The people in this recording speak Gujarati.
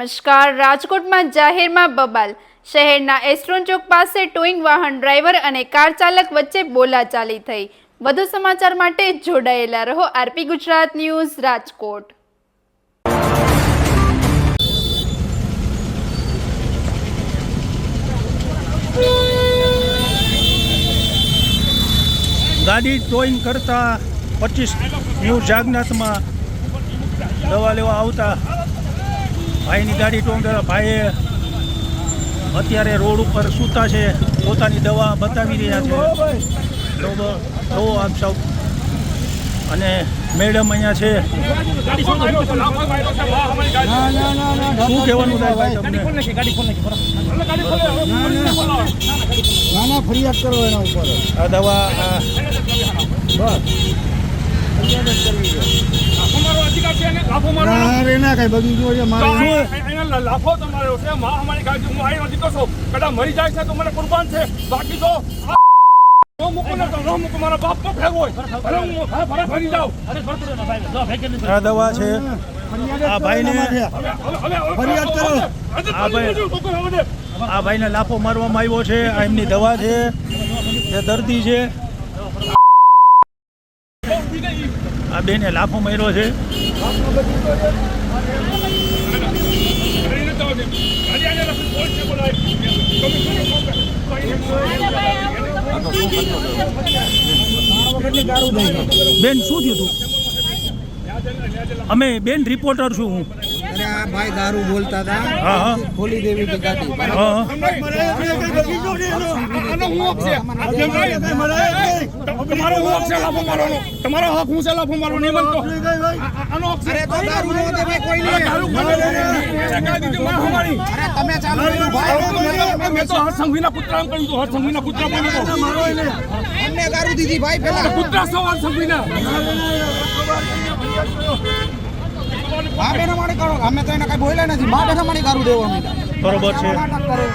નમસ્કાર. રાજકોટમાં જાહેરમાં બબાલ. શહેરના એસ્ટ્રોન ચોક પાસે ટોઈંગ વાહન ડ્રાઈવર અને કાર ચાલક વચ્ચે બોલાચાલી થઈ. વધુ સમાચાર માટે જોડાયેલા રહો આરપી ગુજરાત ન્યૂઝ રાજકોટ. ગાડી ટોઈંગ કરતા 25 ન્યૂ જાગનાથમાં દવા લેવા આવતા ભાઈની ગાડી ટોઈંગ કરતા ભાઈએ અત્યારે રોડ ઉપર સૂતા છે, પોતાની દવા બતાવી રહ્યા છે. તો આપ સૌ અને મેડમ અહીંયા છે. શું કહેવાનું થાય ભાઈ તમને? ફરિયાદ કરો એના ઉપર. આ દવા મરી જાય છે તો મને કુરબાન છે, બાકી તો મારા બાપ તો ફેરવો આ દવા છે. આ ભાઈને ફરિયાદ કરો. આ ભાઈને લાફો મારવામાં આવ્યો છે. આ એમની દવા છે, જે દર્દી છે. આ બેને લાફો માર્યો છે. બેન શું થયું તું? અમે બેન રિપોર્ટર છું હું. અરે આ ભાઈ દારૂ બોલતા હતા. હા હા ખોલી દેવી હતી ગાડી. હા તમારો હક હું છે લાફો મારો નહીં બનતો. અરે તો દારૂ નો દેવે કોઈ નહીં. અરે તમે ચાલુ કર્યું ભાઈ. મેં તો હરસંઘવીના પુત્રામ કર્યું હતું. હરસંઘવીના પુત્ર બોલ્યો હતો. અમને દારૂ દીધી ભાઈ પેલા. પુત્ર સૌ હરસંઘવીના. બા બેના મારી કરો. અમે તો એને કઈ બોલ્યા નથી. બા બેના મારી દારૂ દેવા માંડ્યા. બરોબર છે. નાટક કરો.